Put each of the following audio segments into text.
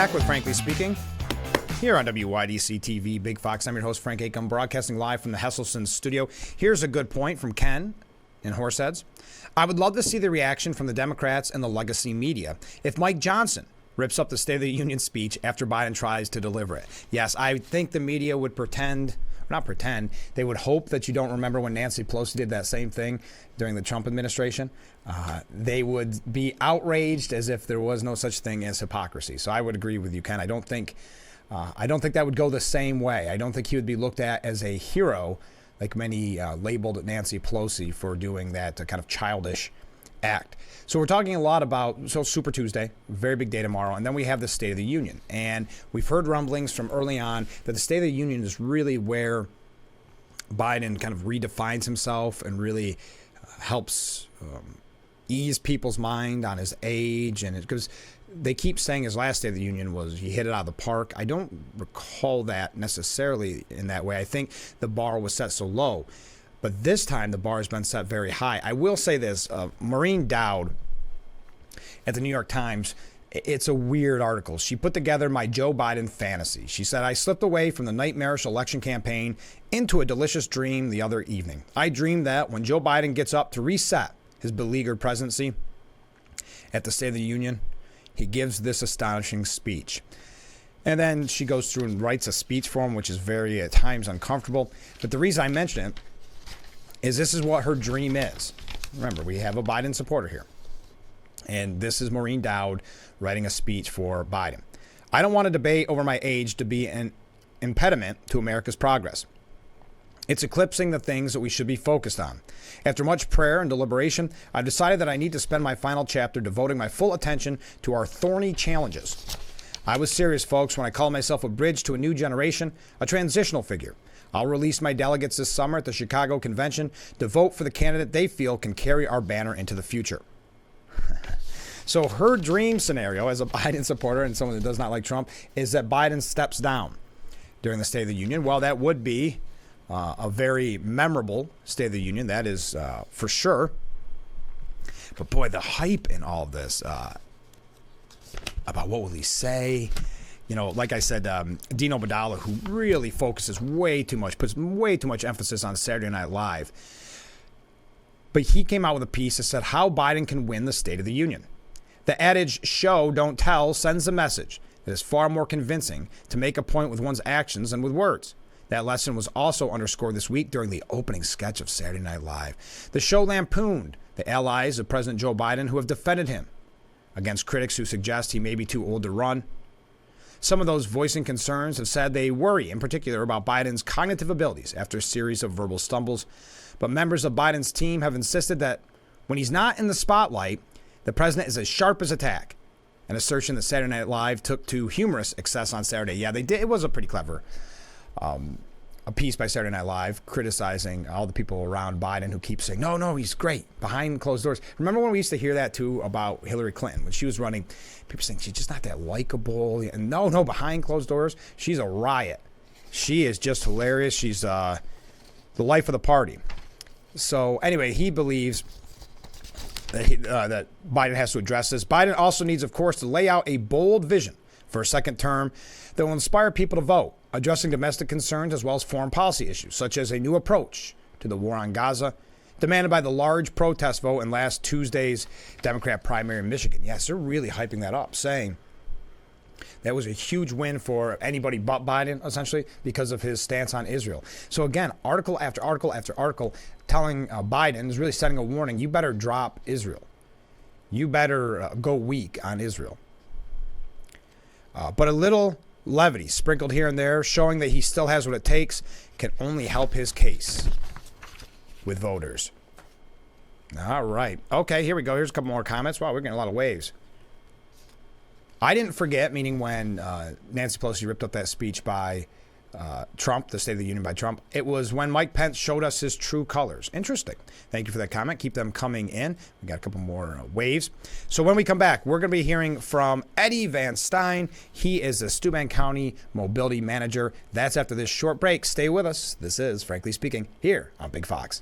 back with Frankly Speaking here on WYDC TV, Big Fox. I'm your host, Frank Acom, broadcasting live from the Hesselson studio. Here's a good point from Ken in Horseheads. I would love to see the reaction from the Democrats and the legacy media if Mike Johnson rips up the State of the Union speech after Biden tries to deliver it. Yes, I think the media would they would hope that you don't remember when Nancy Pelosi did that same thing during the Trump administration. They would be outraged as if there was no such thing as hypocrisy. So I would agree with you, Ken. I don't think that would go the same way. I don't think he would be looked at as a hero like many labeled Nancy Pelosi for doing that kind of childish act. So we're talking a lot about Super Tuesday, very big day tomorrow, and then we have the State of the Union. And we've heard rumblings from early on that the State of the Union is really where Biden kind of redefines himself and really helps ease people's mind on his age. And because they keep saying his last State of the Union was he hit it out of the park. I don't recall that necessarily in that way. I think the bar was set so low. But this time, the bar has been set very high. I will say this. Maureen Dowd at the New York Times, it's a weird article. She put together my Joe Biden fantasy. She said, I slipped away from the nightmarish election campaign into a delicious dream the other evening. I dreamed that when Joe Biden gets up to reset his beleaguered presidency at the State of the Union, he gives this astonishing speech. And then she goes through and writes a speech for him, which is very, at times, uncomfortable. But the reason I mention it is this is what her dream is. Remember, we have a Biden supporter here. And this is Maureen Dowd writing a speech for Biden. I don't want a debate over my age to be an impediment to America's progress. It's eclipsing the things that we should be focused on. After much prayer and deliberation, I've decided that I need to spend my final chapter devoting my full attention to our thorny challenges. I was serious, folks, when I called myself a bridge to a new generation, a transitional figure. I'll release my delegates this summer at the Chicago convention to vote for the candidate they feel can carry our banner into the future. So her dream scenario as a Biden supporter and someone that does not like Trump is that Biden steps down during the State of the Union. Well, that would be a very memorable State of the Union. That is for sure. But boy, the hype in all of this about what will he say? You know, like I said, Dino Badala, who really focuses puts way too much emphasis on Saturday Night Live. But he came out with a piece that said how Biden can win the State of the Union. The adage, show, don't tell, sends a message that is far more convincing to make a point with one's actions than with words. That lesson was also underscored this week during the opening sketch of Saturday Night Live. The show lampooned the allies of President Joe Biden who have defended him against critics who suggest he may be too old to run. Some of those voicing concerns have said they worry in particular about Biden's cognitive abilities after a series of verbal stumbles. But members of Biden's team have insisted that when he's not in the spotlight, the president is as sharp as a tack. An assertion that Saturday Night Live took to humorous excess on Saturday. Yeah, they did. It was a pretty clever a piece by Saturday Night Live criticizing all the people around Biden who keep saying, no, he's great behind closed doors. Remember when we used to hear that too about Hillary Clinton when she was running? People saying she's just not that likable. And no, behind closed doors, she's a riot. She is just hilarious. She's the life of the party. So anyway, he believes that Biden has to address this. Biden also needs, of course, to lay out a bold vision for a second term that will inspire people to vote, addressing domestic concerns as well as foreign policy issues, such as a new approach to the war on Gaza, demanded by the large protest vote in last Tuesday's Democrat primary in Michigan. Yes, they're really hyping that up, saying that was a huge win for anybody but Biden, essentially, because of his stance on Israel. So again, article after article after article telling Biden is really setting a warning. You better drop Israel. You better go weak on Israel. But a little levity sprinkled here and there, showing that he still has what it takes, can only help his case with voters. All right. Okay, here we go. Here's a couple more comments. Wow, we're getting a lot of waves. I didn't forget, meaning when Nancy Pelosi ripped up that speech by Trump, the State of the Union by Trump, it was when Mike Pence showed us his true colors. Interesting. Thank you for that comment. Keep them coming in. We got a couple more waves. So when we come back, we're going to be hearing from Eddie VanStine. He is the Steuben County Mobility Manager. That's after this short break. Stay with us. This is Frankly Speaking here on Big Fox.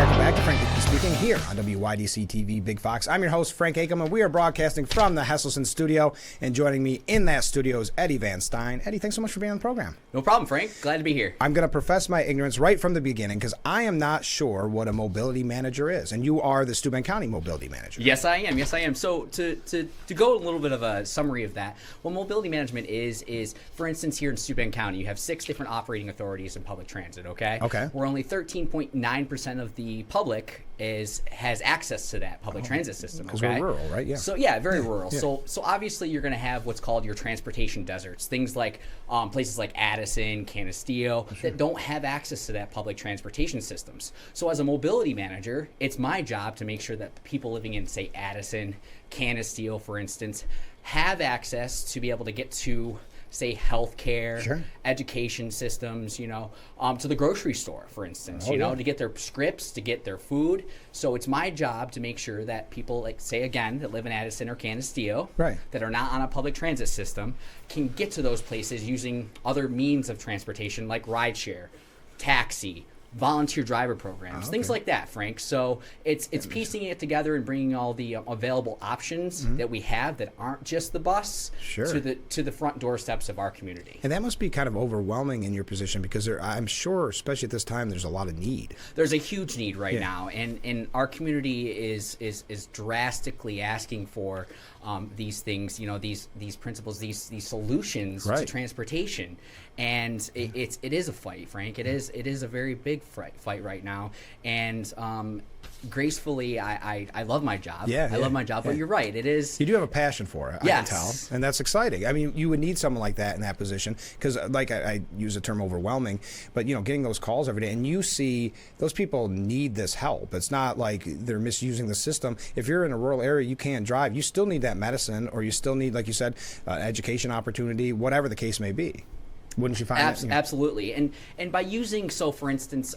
Welcome back to Frankly Speaking here here on WYDC TV Big Fox. I'm your host, Frank Akam, and we are broadcasting from the Hesselson studio. And joining me in that studio is Eddie VanStine. Eddie, thanks so much for being on the program. No problem, Frank. Glad to be here. I'm going to profess my ignorance right from the beginning because I am not sure what a mobility manager is. And you are the Steuben County mobility manager. Yes, I am. Yes, I am. So to go a little bit of a summary of that, what mobility management is, for instance, here in Steuben County, you have 6 different operating authorities in public transit, okay? Okay. Where only 13.9% of the public has access to that public transit system, okay? Because we're rural, right? Yeah. So, yeah, very rural. Yeah. So obviously you're going to have what's called your transportation deserts, things like places like Addison, Canisteo, that don't have access to that public transportation systems. So as a mobility manager, it's my job to make sure that people living in, say, Addison, Canisteo, for instance, have access to be able to get to, say, healthcare, Sure. education systems, to the grocery store, for instance, Oh, yeah. to get their scripts, to get their food. So it's my job to make sure that people, like, say, again, that live in Addison or Canisteo, Right. that are not on a public transit system, can get to those places using other means of transportation like rideshare, taxi, volunteer driver programs, things like that, Frank. So it's piecing it together and bringing all the available options that we have that aren't just the bus Sure. to the front doorsteps of our community. And that must be kind of overwhelming in your position because I'm sure, especially at this time, there's a lot of need. There's a huge need right Yeah. now, and our community is drastically asking for these things, these principles, these solutions Right. to transportation, and it is a fight, Frank. It is a very big fight right now, and gracefully, I love my job. I love my job, but you're right. It is. You do have a passion for it, I can Yes. tell, and that's exciting. I mean, you would need someone like that in that position because, like I use the term overwhelming, but getting those calls every day, and you see those people need this help. It's not like they're misusing the system. If you're in a rural area, you can't drive. You still need that medicine, or you still need, like you said, education opportunity, whatever the case may be. Wouldn't you find that? Absolutely. And by using, so for instance,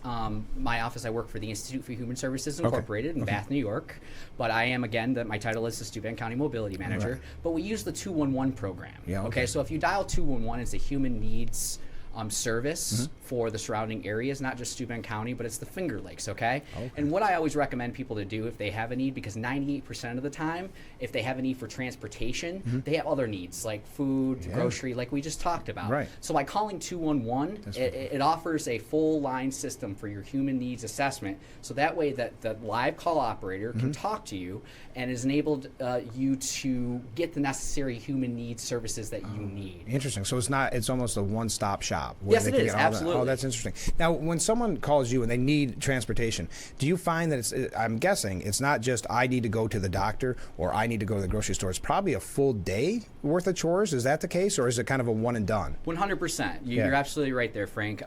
my office, I work for the Institute for Human Services Incorporated in Bath, New York. But I am, again, my title is the Steuben County Mobility Manager. Right. But we use the 211 program. Yeah, okay. So if you dial 211, it's a human needs service for the surrounding areas, not just Steuben County, but it's the Finger Lakes, okay? And what I always recommend people to do if they have a need, because 98% of the time, if they have a need for transportation, they have other needs like food, grocery, like we just talked about. Right. So by calling 211, it offers a full line system for your human needs assessment. So that way that the live call operator can talk to you and is enabled you to get the necessary human needs services that you need. Interesting. So it's almost a one-stop shop. Where Yes, they it can is. get all that. Absolutely. Oh, that's interesting. Now, when someone calls you and they need transportation, do you find that I'm guessing it's not just I need to go to the doctor or I need to go to the grocery store. It's probably a full day worth of chores. Is that the case, or is it kind of a one and done? 100%. You're absolutely right there, Frank.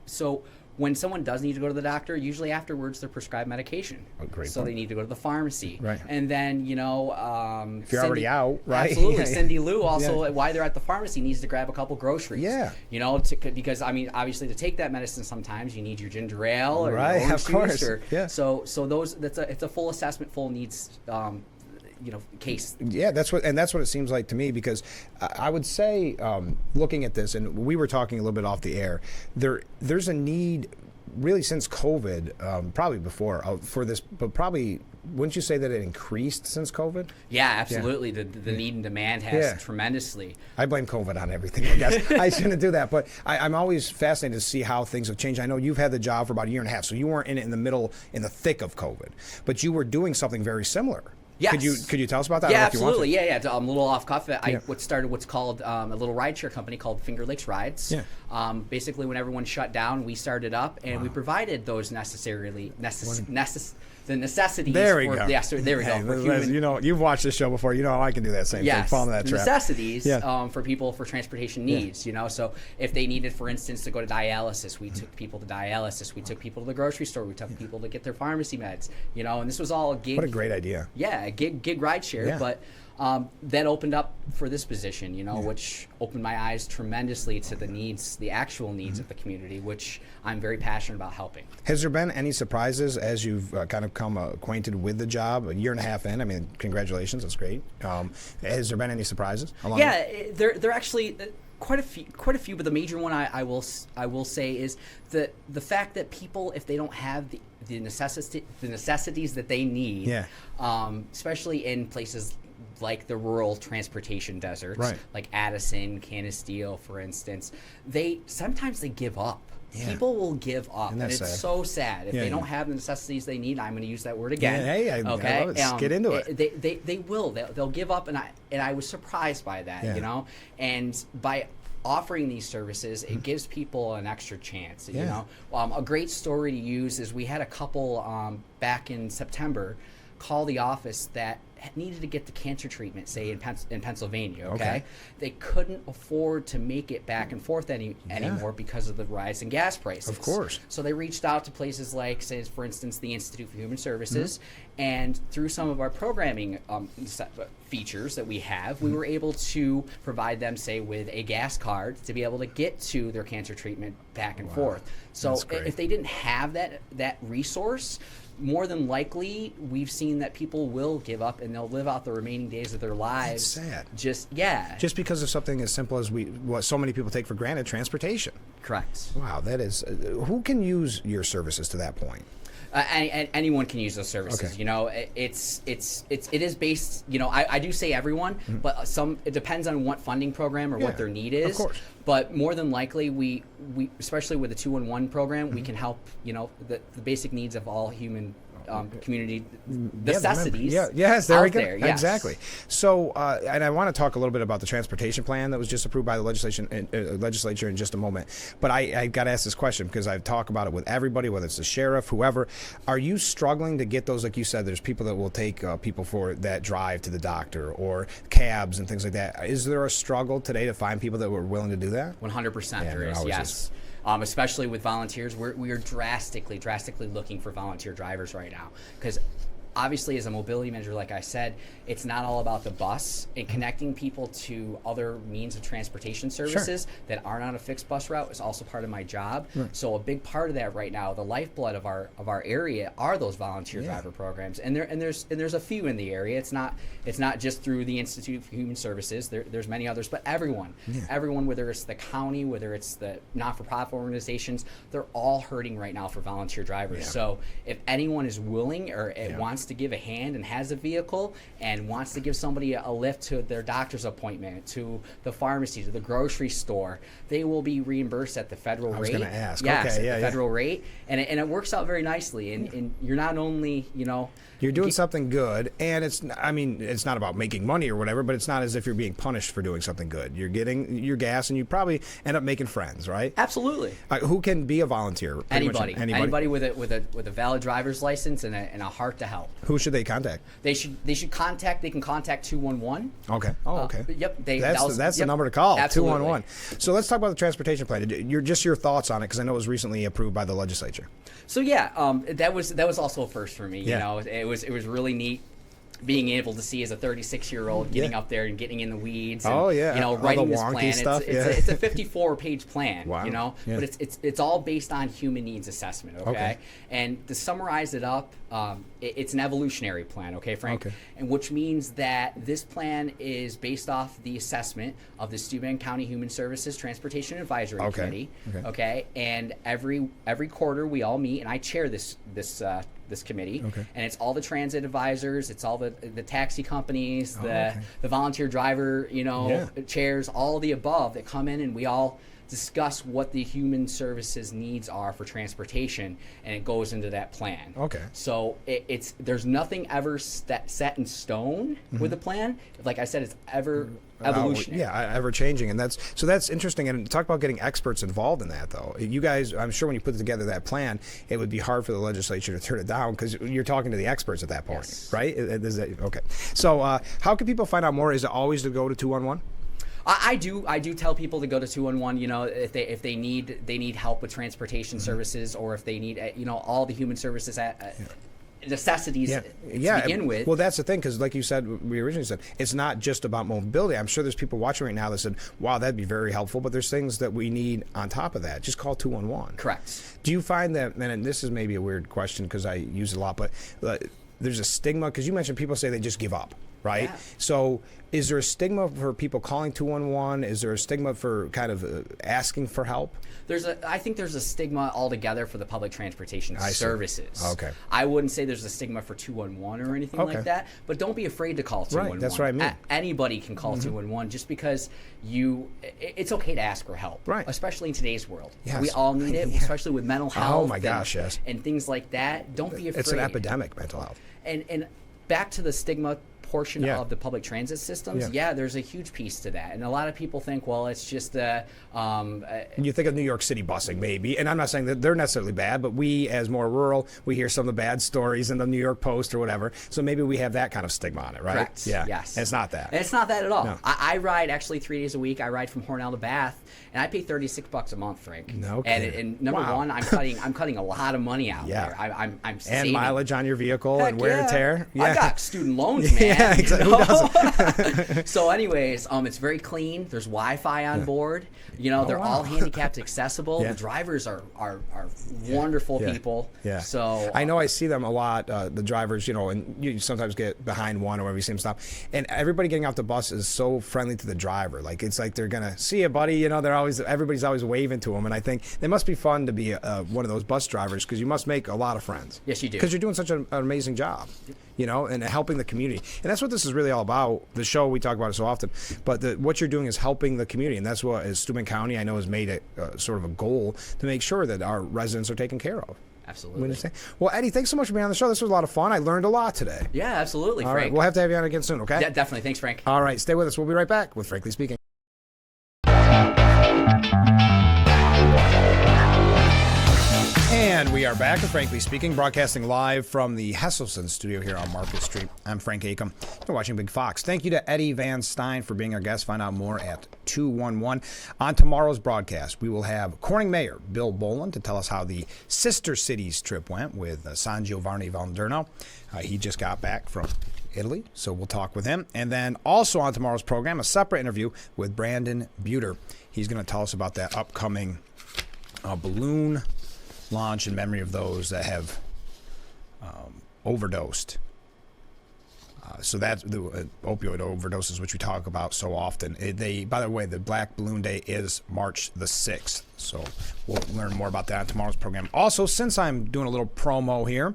So when someone does need to go to the doctor, usually afterwards they're prescribed medication. Oh, great so point. they need to go to the pharmacy. Right. And then, if you're already out, right? Absolutely. Cindy Lou also, while they're at the pharmacy, needs to grab a couple groceries. Yeah. Because, obviously to take that medicine sometimes you need your ginger ale or Right, your orange of course. juice. Yeah. So it's a full assessment, full needs case. Yeah, that's what it seems like to me, because I would say, looking at this, and we were talking a little bit off the air, there's a need really since COVID, probably before for this, but probably wouldn't you say that it increased since COVID? Yeah, absolutely. The need and demand has tremendously. I blame COVID on everything, I guess. I shouldn't do that, but I'm always fascinated to see how things have changed. I know you've had the job for about a year and a half, so you weren't in it in the thick of COVID, but you were doing something very similar. Yes. Could you tell us about that? Yeah, I don't know if you want absolutely. to. Yeah. I'm a little off cuff. I started what's called a little rideshare company called Finger Lakes Rides. Yeah. Basically, when everyone shut down, we started up and we provided those the necessities. There we go. Yes, there we go. For human, you've watched this show before. You know I can do that same thing. Fall into that trap. Necessities for people for transportation needs. So if they needed, for instance, to go to dialysis, we took people to dialysis. We took people to the grocery store. We took people to get their pharmacy meds. And this was all a gig. What a great idea. Yeah, gig rideshare, but. That opened up for this position, which opened my eyes tremendously to the actual needs of the community, which I'm very passionate about helping. Has there been any surprises as you've kind of come acquainted with the job a year and a half in? I mean, congratulations, that's great. Has there been any surprises? They're actually quite a few, but the major one I will say is the fact that people, if they don't have the necessities that they need, especially in places like the rural transportation deserts, like Addison, Canisteo, for instance, sometimes they give up. Yeah. People will give up, and it's so sad. If they don't have the necessities they need, I'm going to use that word again. Yeah, hey, I love it. Let's get into it. They will. They'll give up, and I was surprised by that, you know. And by offering these services, it gives people an extra chance. You know, a great story to use is we had a couple back in September call the office that needed to get the cancer treatment, say in Pennsylvania. Okay, they couldn't afford to make it back and forth anymore because of the rise in gas prices. Of course. So they reached out to places like, say, for instance, the Institute for Human Services, and through some of our programming features that we have, we were able to provide them, say, with a gas card to be able to get to their cancer treatment back and forth. So if they didn't have that resource, more than likely, we've seen that people will give up and they'll live out the remaining days of their lives. That's sad. Just because of something as simple as what so many people take for granted, transportation. Correct. Wow, that is. Who can use your services to that point? Anyone can use those services. Okay. You know, it is based. You know, I do say everyone, but it depends on what funding program or what their need is. Of course. But more than likely, we especially with the 211 program, we can help. You know, the basic needs of all human community necessities. Yes, there we go. There, yes. Exactly. So, and I want to talk a little bit about the transportation plan that was just approved by the legislature in just a moment. But I got to ask this question because I talk about it with everybody, whether it's the sheriff, whoever. Are you struggling to get those? Like you said, there's people that will take people that drive to the doctor or cabs and things like that. Is there a struggle today to find people that were willing to do that? 100% there is. Yes. Especially with volunteers, we are drastically looking for volunteer drivers right now, because obviously as a mobility manager, like I said, it's not all about the bus, and connecting people to other means of transportation services that aren't on a fixed bus route is also part of my job. So a big part of that right now, the lifeblood of our area, are those volunteer driver programs, and there's a few in the area. It's not just through the Institute for Human Services. There's many others, but everyone, whether it's the county, whether it's the not-for-profit organizations, they're all hurting right now for volunteer drivers. So if anyone is willing or wants to give a hand and has a vehicle and wants to give somebody a lift to their doctor's appointment, to the pharmacy, to the grocery store, they will be reimbursed at the federal rate. I was going to ask. Yes, at the federal rate, and it works out very nicely. And you're not only, you know, you're doing something good, and it's not about making money or whatever, but it's not as if you're being punished for doing something good. You're getting your gas, and you probably end up making friends, right? Absolutely. Who can be a volunteer? Anybody with a valid driver's license and a heart to help. Who should they contact? They can contact 211. Okay. Okay. Yep. That's the number to call. Absolutely. 211. So let's talk about the transportation plan. Your thoughts on it, because I know it was recently approved by the legislature. So that was also a first for me. You know, it was really neat being able to see as a 36-year-old getting up there and getting in the weeds and you know, writing this plan. It's a 54-page plan, you know, but it's all based on human needs assessment, okay? And to summarize it up, it's an evolutionary plan, okay, Frank? And which means that this plan is based off the assessment of the Steuben County Human Services Transportation Advisory Committee, okay? And every quarter we all meet, and I chair this committee, and it's all the transit advisors, it's all the taxi companies, the volunteer driver, you know, chairs, all the above that come in, and we all discuss what the human services needs are for transportation, and it goes into that plan. So there's nothing ever set in stone with the plan. Like I said, it's ever evolutionary. Ever changing, and that's interesting. And talk about getting experts involved in that, though. You guys, I'm sure when you put together that plan, it would be hard for the legislature to turn it down because you're talking to the experts at that point, right? So how can people find out more? Is it always to go to 211? I do tell people to go to 211. You know, if they need help with transportation services, or if they need all the human services necessities to begin with. Well, that's the thing, because like you said, we originally said, it's not just about mobility. I'm sure there's people watching right now that said, wow, that'd be very helpful, but there's things that we need on top of that. Just call 211. Correct. Do you find that, and this is maybe a weird question because I use it a lot, but there's a stigma, because you mentioned people say they just give up. right? Yeah. So is there a stigma for people calling 211? Is there a stigma for kind of asking for help? I think there's a stigma altogether for the public transportation services. Okay. I wouldn't say there's a stigma for 211 or anything like that, but don't be afraid to call 211. Right, that's what I mean. Anybody can call 211 just because it's okay to ask for help. Right. Especially in today's world. Yes. We all need it, especially with mental health. Oh my gosh, yes. And things like that. Don't be afraid. It's an epidemic, mental health. And back to the stigma portion of the public transit systems, there's a huge piece to that. And a lot of people think, well, it's just you think of New York City busing, maybe, and I'm not saying that they're necessarily bad, but we, as more rural, we hear some of the bad stories in the New York Post or whatever, so maybe we have that kind of stigma on it, right? Correct. Yeah. Yes. And it's not that. And it's not that at all. No. I ride actually 3 days a week. I ride from Hornell to Bath, and I pay $36 a month, Frank. No And, kidding. and number one, I'm cutting a lot of money out there. I'm and saving. mileage on your vehicle Heck and wear and tear. I got student loans, man. Yeah, exactly. Who doesn't? So anyways, it's very clean. There's Wi-Fi on board. They're all handicapped accessible. The drivers are wonderful people. Yeah. So I know I see them a lot, the drivers, and you sometimes get behind one or wherever you see them stop. And everybody getting off the bus is so friendly to the driver. Like, it's like they're going to see you, buddy. Everybody's always waving to them. And I think they must be fun to be one of those bus drivers because you must make a lot of friends. Yes, you do. Because you're doing such an amazing job, and helping the community. And that's what this is really all about. The show, we talk about it so often, but what you're doing is helping the community. And that's what, as Steuben County, I know, has made it sort of a goal to make sure that our residents are taken care of. Absolutely. Well, Eddie, thanks so much for being on the show. This was a lot of fun. I learned a lot today. Yeah, absolutely, All Frank. right, we'll have to have you on again soon, okay? Yeah, definitely. Thanks, Frank. All right, stay with us. We'll be right back with Frankly Speaking. And we are back with Frankly Speaking, broadcasting live from the Hesselson studio here on Market Street. I'm Frank Acom. You're watching Big Fox. Thank you to Eddie VanStine for being our guest. Find out more at 211. On tomorrow's broadcast, we will have Corning Mayor Bill Boland to tell us how the Sister Cities trip went with San Giovanni Valderno. He just got back from Italy, so we'll talk with him. And then also on tomorrow's program, a separate interview with Brandon Buter. He's going to tell us about that upcoming balloon launch in memory of those that have overdosed. So that's the opioid overdoses, which we talk about so often. By the way, the Black Balloon Day is March the 6th. So we'll learn more about that on tomorrow's program. Also, since I'm doing a little promo here,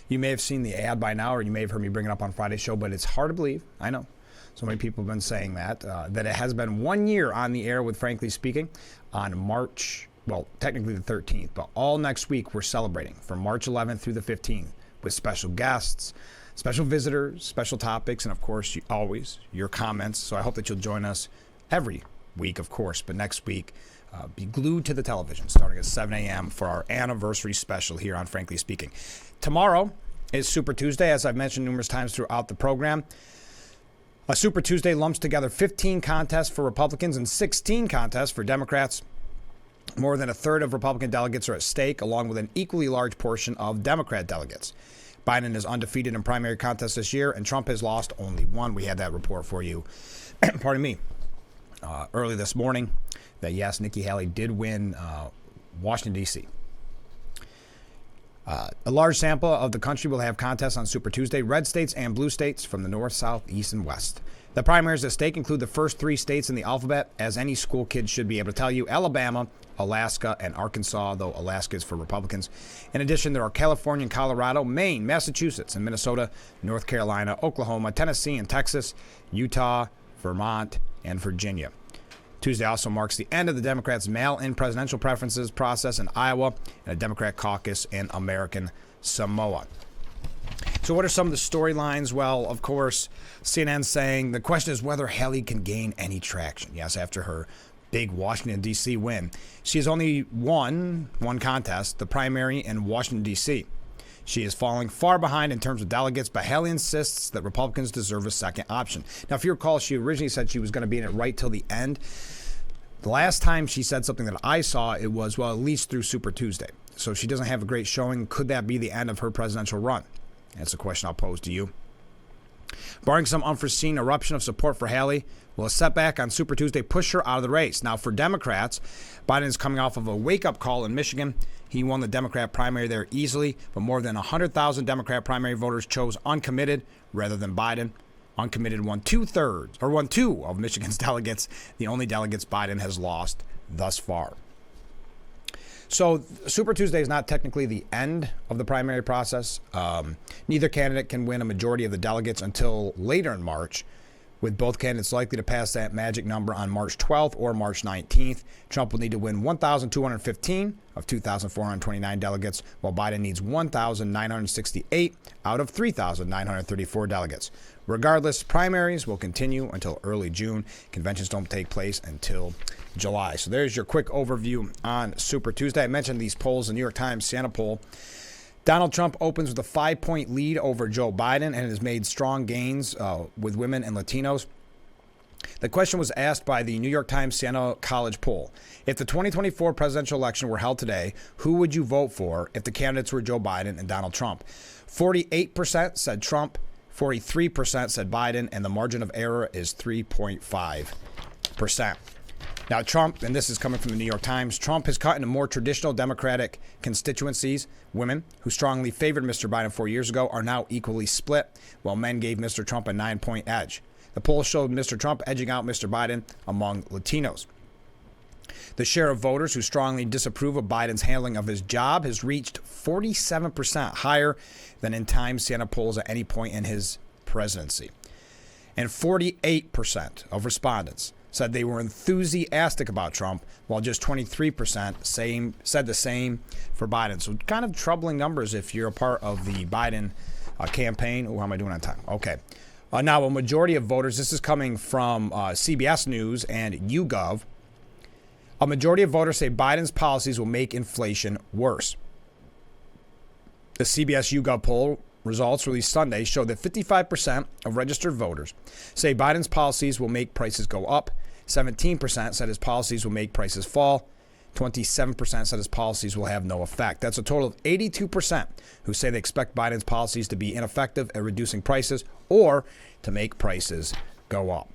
you may have seen the ad by now, or you may have heard me bring it up on Friday's show, but it's hard to believe. I know. So many people have been saying that it has been 1 year on the air with Frankly Speaking on March, well, technically the 13th, but all next week we're celebrating from March 11th through the 15th with special guests, special visitors, special topics, and of course, always your comments. So I hope that you'll join us every week, of course, but next week, be glued to the television starting at 7 a.m. for our anniversary special here on Frankly Speaking. Tomorrow is Super Tuesday, as I've mentioned numerous times throughout the program. A Super Tuesday lumps together 15 contests for Republicans and 16 contests for Democrats. More than a third of Republican delegates are at stake, along with an equally large portion of Democrat delegates. Biden is undefeated in primary contests this year, and Trump has lost only one. We had that report for you, pardon me, early this morning, that yes, Nikki Haley did win Washington, D.C. A large sample of the country will have contests on Super Tuesday, red states and blue states from the north, south, east, and west. The primaries at stake include the first 3 states in the alphabet, as any school kid should be able to tell you: Alabama, Alaska, and Arkansas, though Alaska is for Republicans. In addition, there are California and Colorado, Maine, Massachusetts, and Minnesota, North Carolina, Oklahoma, Tennessee, and Texas, Utah, Vermont, and Virginia. Tuesday also marks the end of the Democrats' mail-in presidential preferences process in Iowa and a Democrat caucus in American Samoa. So what are some of the storylines? Well, of course, CNN saying the question is whether Haley can gain any traction. Yes, after her big Washington, D.C. win. She has only won one contest, the primary in Washington, D.C. She is falling far behind in terms of delegates, but Haley insists that Republicans deserve a second option. Now, if you recall, she originally said she was going to be in it right till the end. The last time she said something that I saw, it was, well, at least through Super Tuesday. So she doesn't have a great showing. Could that be the end of her presidential run? That's a question I'll pose to you. Barring some unforeseen eruption of support for Haley, will a setback on Super Tuesday push her out of the race? Now, for Democrats, Biden is coming off of a wake-up call in Michigan. He won the Democrat primary there easily, but more than 100,000 Democrat primary voters chose uncommitted rather than Biden. Uncommitted won 2 of Michigan's delegates, the only delegates Biden has lost thus far. So Super Tuesday is not technically the end of the primary process. Neither candidate can win a majority of the delegates until later in March, with both candidates likely to pass that magic number on March 12th or March 19th. Trump will need to win 1,215 of 2,429 delegates, while Biden needs 1,968 out of 3,934 delegates. Regardless, primaries will continue until early June. Conventions don't take place until July. So there's your quick overview on Super Tuesday. I mentioned these polls, the New York Times Siena poll. Donald Trump opens with a 5-point lead over Joe Biden and has made strong gains with women and Latinos. The question was asked by the New York Times Siena College poll. If the 2024 presidential election were held today, who would you vote for if the candidates were Joe Biden and Donald Trump? 48% said Trump, 43% said Biden, and the margin of error is 3.5%. Now, Trump, and this is coming from the New York Times, Trump has cut into more traditional Democratic constituencies. Women who strongly favored Mr. Biden 4 years ago are now equally split, while men gave Mr. Trump a 9-point edge. The poll showed Mr. Trump edging out Mr. Biden among Latinos. The share of voters who strongly disapprove of Biden's handling of his job has reached 47%, higher than in Times Siena polls at any point in his presidency. And 48% of respondents said they were enthusiastic about Trump, while just 23% said the same for Biden. So kind of troubling numbers if you're a part of the Biden campaign. Oh, how am I doing on time? Okay. Now, a majority of voters, this is coming from CBS News and YouGov, a majority of voters say Biden's policies will make inflation worse. The CBS YouGov poll results released Sunday show that 55% of registered voters say Biden's policies will make prices go up. 17% said his policies will make prices fall. 27% said his policies will have no effect. That's a total of 82% who say they expect Biden's policies to be ineffective at reducing prices or to make prices go up.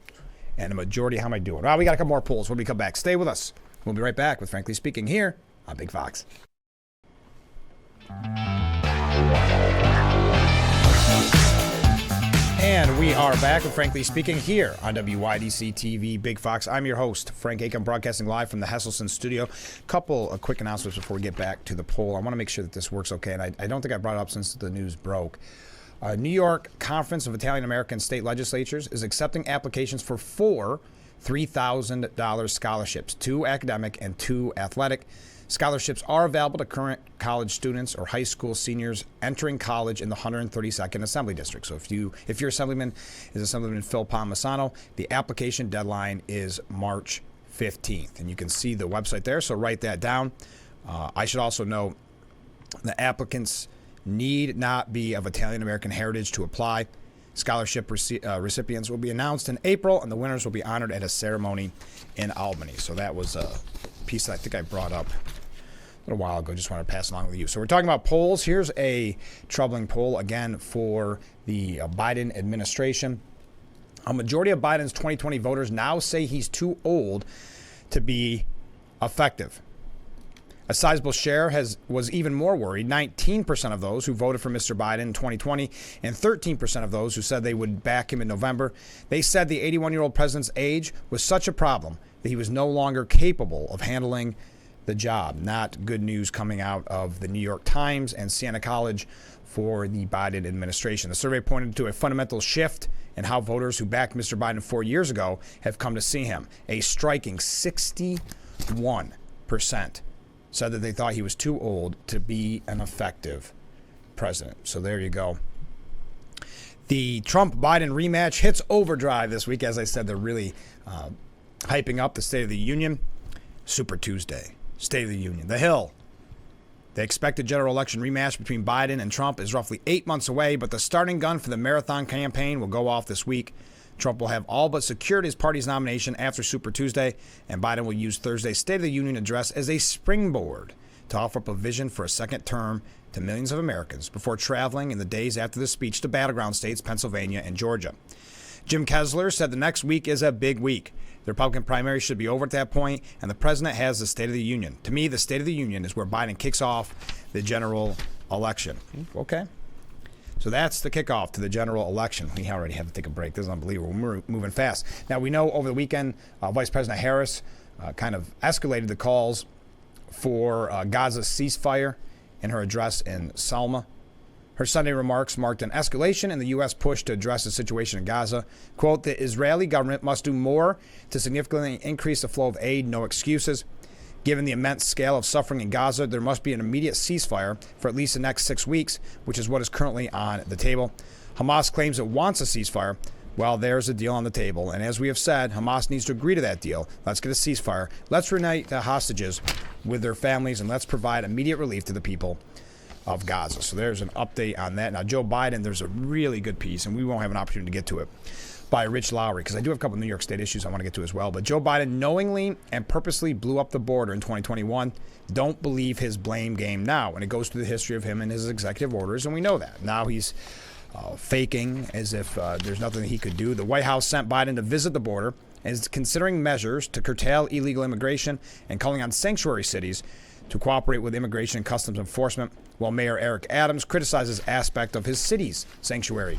And a majority, how am I doing? Well, we got a couple more polls when we come back. Stay with us. We'll be right back with Frankly Speaking here on Big Fox. And we are back with Frankly Speaking here on WYDC TV Big Fox. I'm your host, Frank Aiken, broadcasting live from the Hesselson studio. Couple of quick announcements before we get back to the poll. I want to make sure that this works okay, and I don't think I brought it up since the news broke. New York Conference of Italian American State Legislatures is accepting applications for 4 $3,000 scholarships, 2 academic and 2 athletic. Scholarships are available to current college students or high school seniors entering college in the 132nd Assembly District. So if your assemblyman is Assemblyman Phil Palmisano, the application deadline is March 15th. And you can see the website there, so write that down. I should also note the applicants need not be of Italian American heritage to apply. Scholarship recipients will be announced in April, and the winners will be honored at a ceremony in Albany. So that was a piece that I think I brought up a little while ago. Just wanted to pass along with you. So we're talking about polls. Here's a troubling poll, again, for the Biden administration. A majority of Biden's 2020 voters now say he's too old to be effective. A sizable share was even more worried. 19% of those who voted for Mr. Biden in 2020 and 13% of those who said they would back him in November, they said the 81-year-old president's age was such a problem that he was no longer capable of handling the job. Not good news coming out of the New York Times and Siena College for the Biden administration. The survey pointed to a fundamental shift in how voters who backed Mr. Biden 4 years ago have come to see him. A striking 61% said that they thought he was too old to be an effective president. So there you go. The Trump-Biden rematch hits overdrive this week. As I said, they're really hyping up the State of the Union. Super Tuesday, State of the Union. The Hill. The expected general election rematch between Biden and Trump is roughly 8 months away, but the starting gun for the marathon campaign will go off this week. Trump will have all but secured his party's nomination after Super Tuesday, and Biden will use Thursday's State of the Union address as a springboard to offer up a vision for a second term to millions of Americans before traveling in the days after the speech to battleground states Pennsylvania and Georgia. Jim Kessler said the next week is a big week. The Republican primary should be over at that point, and the president has the State of the Union. To me, the State of the Union is where Biden kicks off the general election. Okay. So that's the kickoff to the general election. We already have to take a break. This is unbelievable. We're moving fast. Now, we know over the weekend, Vice President Harris kind of escalated the calls for Gaza's ceasefire in her address in Selma. Her Sunday remarks marked an escalation in the U.S. push to address the situation in Gaza. Quote, the Israeli government must do more to significantly increase the flow of aid, no excuses. Given the immense scale of suffering in Gaza, there must be an immediate ceasefire for at least the next 6 weeks, which is what is currently on the table. Hamas claims it wants a ceasefire. Well, there's a deal on the table. And as we have said, Hamas needs to agree to that deal. Let's get a ceasefire. Let's reunite the hostages with their families, and let's provide immediate relief to the people of Gaza. So there's an update on that. Now, Joe Biden, there's a really good piece, and we won't have an opportunity to get to it, by Rich Lowry, because I do have a couple of New York State issues I want to get to as well. But Joe Biden knowingly and purposely blew up the border in 2021. Don't believe his blame game now. And it goes through the history of him and his executive orders, and we know that. Now he's faking as if there's nothing that he could do. The White House sent Biden to visit the border and is considering measures to curtail illegal immigration and calling on sanctuary cities to cooperate with Immigration and Customs Enforcement, while Mayor Eric Adams criticizes aspect of his city's sanctuary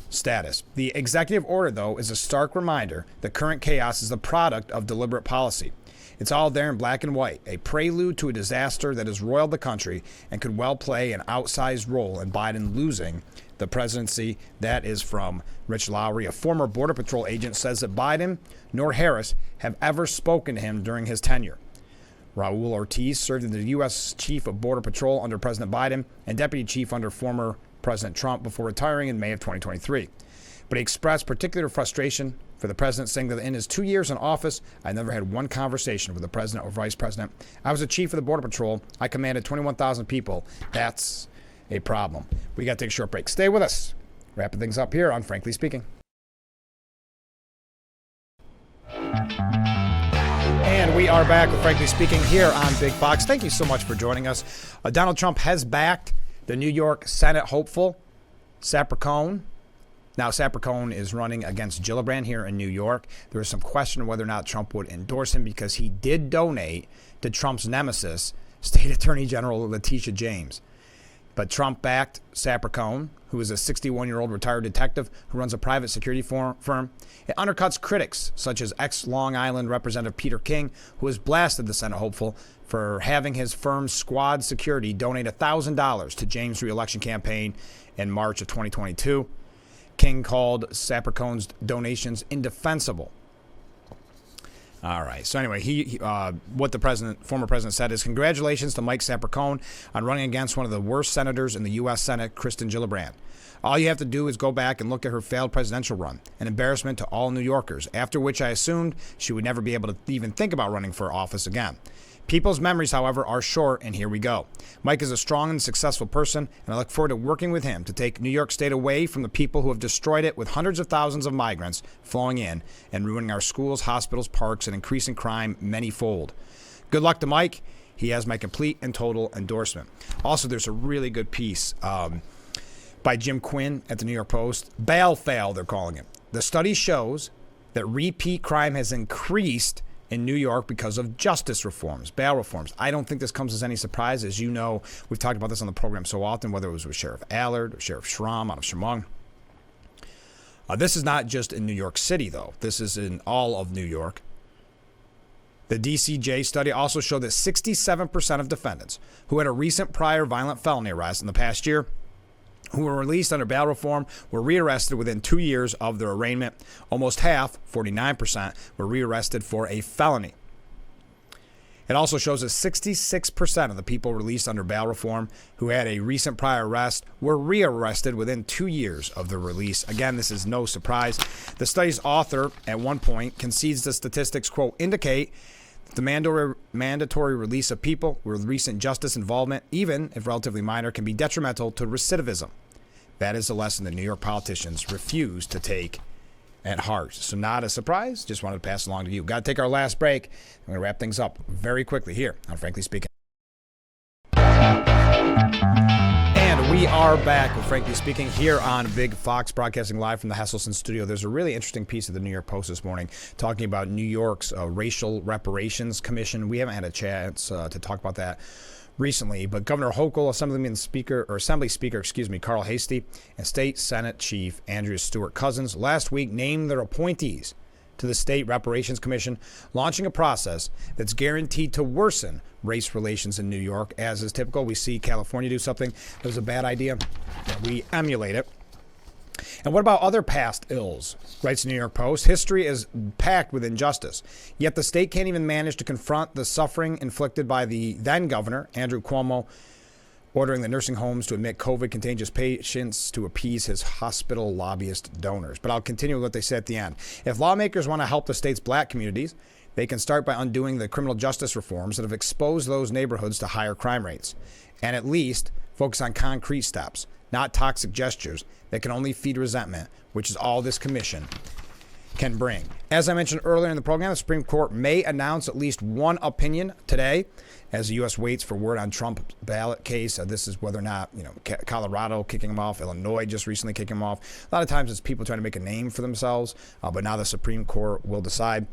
status. The executive order, though, is a stark reminder that current chaos is the product of deliberate policy. It's all there in black and white, a prelude to a disaster that has roiled the country and could well play an outsized role in Biden losing the presidency. That is from Rich Lowry. A former Border Patrol agent says that Biden nor Harris have ever spoken to him during his tenure. Raul Ortiz served as the U.S. Chief of Border Patrol under President Biden and Deputy Chief under former President Trump before retiring in May of 2023. But he expressed particular frustration for the president, saying that in his 2 years in office, I never had one conversation with the president or vice president. I was the chief of the Border Patrol. I commanded 21,000 people. That's a problem. We got to take a short break. Stay with us. Wrapping things up here on Frankly Speaking. And we are back with Frankly Speaking here on Big Fox. Thank you so much for joining us. Donald Trump has backed the New York Senate hopeful, Sapercone. Now, Sapercone is running against Gillibrand here in New York. There is some question whether or not Trump would endorse him because he did donate to Trump's nemesis, State Attorney General Letitia James. But Trump backed Sapercone, who is a 61-year-old retired detective who runs a private security firm. It undercuts critics, such as ex-Long Island Representative Peter King, who has blasted the Senate hopeful for having his firm's squad security donate $1,000 to James' re-election campaign in March of 2022. King called Sapercone's donations indefensible. All right. So anyway, what the former president said is, congratulations to Mike Sapercone on running against one of the worst senators in the U.S. Senate, Kristen Gillibrand. All you have to do is go back and look at her failed presidential run, an embarrassment to all New Yorkers, after which I assumed she would never be able to even think about running for office again. People's memories, however, are short, and here we go. Mike is a strong and successful person, and I look forward to working with him to take New York State away from the people who have destroyed it with hundreds of thousands of migrants flowing in and ruining our schools, hospitals, parks, and increasing crime many-fold. Good luck to Mike. He has my complete and total endorsement. Also, there's a really good piece by Jim Quinn at the New York Post. Bail fail, they're calling it. The study shows that repeat crime has increased in New York because of justice reforms, bail reforms. I don't think this comes as any surprise. As you know, we've talked about this on the program so often, whether it was with Sheriff Allard or Sheriff Schramm out of Chemung. This is not just in New York City, though. This is in all of New York. The DCJ study also showed that 67% of defendants who had a recent prior violent felony arrest in the past year who were released under bail reform were rearrested within 2 years of their arraignment. Almost half, 49%, were rearrested for a felony. It also shows that 66% of the people released under bail reform who had a recent prior arrest were rearrested within 2 years of their release. Again, this is no surprise. The study's author, at one point, concedes the statistics, quote, indicate the mandatory release of people with recent justice involvement, even if relatively minor, can be detrimental to recidivism. That is a lesson that New York politicians refuse to take at heart. So not a surprise. Just wanted to pass along to you. Got to take our last break. I'm going to wrap things up very quickly here on Frankly Speaking. And we are back with Frankly Speaking here on Big Fox, broadcasting live from the Hesselson studio. There's a really interesting piece of the New York Post this morning talking about New York's Racial Reparations Commission. We haven't had a chance to talk about that recently, but Governor Hochul, Assembly Speaker, Carl Hastie, and State Senate Chief Andrew Stewart Cousins last week named their appointees to the State Reparations Commission, launching a process that's guaranteed to worsen race relations in New York. As is typical, we see California do something that was a bad idea, we emulate it. And what about other past ills? Writes the New York Post. History is packed with injustice, yet the state can't even manage to confront the suffering inflicted by the then governor, Andrew Cuomo, ordering the nursing homes to admit COVID contagious patients to appease his hospital lobbyist donors. But I'll continue with what they said at the end. If lawmakers want to help the state's black communities, they can start by undoing the criminal justice reforms that have exposed those neighborhoods to higher crime rates, and at least focus on concrete steps, not toxic gestures that can only feed resentment, which is all this commission can bring. As I mentioned earlier in the program, the Supreme Court may announce at least one opinion today as the U.S. waits for word on Trump's ballot case. This is whether or not, Colorado kicking him off, Illinois just recently kicking him off. A lot of times it's people trying to make a name for themselves, but now the Supreme Court will decide.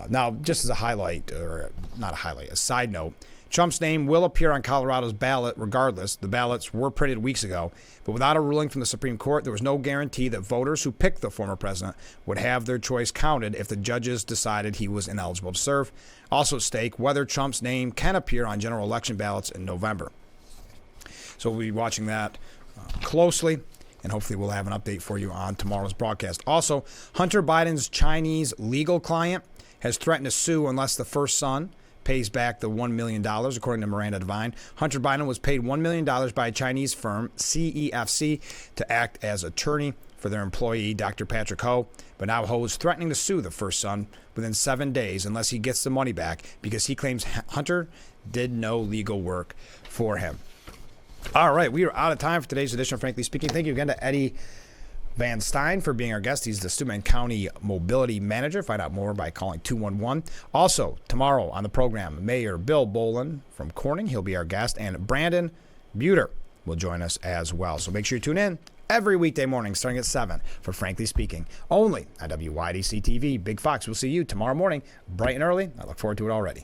Now, just as a highlight, or not a highlight, a side note, Trump's name will appear on Colorado's ballot regardless. The ballots were printed weeks ago, but without a ruling from the Supreme Court, there was no guarantee that voters who picked the former president would have their choice counted if the judges decided he was ineligible to serve. Also at stake, whether Trump's name can appear on general election ballots in November. So we'll be watching that closely, and hopefully we'll have an update for you on tomorrow's broadcast. Also, Hunter Biden's Chinese legal client has threatened to sue unless the first son pays back the $1 million, according to Miranda Devine. Hunter Biden was paid $1 million by a Chinese firm, CEFC, to act as attorney for their employee, Dr. Patrick Ho. But now Ho is threatening to sue the first son within 7 days unless he gets the money back because he claims Hunter did no legal work for him. All right, we are out of time for today's edition of Frankly Speaking. Thank you again to Eddie VanStine for being our guest. He's the Steuben County Mobility Manager. Find out more by calling 211. Also, tomorrow on the program, Mayor Bill Bolin from Corning. He'll be our guest. And Brandon Buter will join us as well. So make sure you tune in every weekday morning starting at 7 for Frankly Speaking. Only on WYDC TV. Big Fox. We'll see you tomorrow morning, bright and early. I look forward to it already.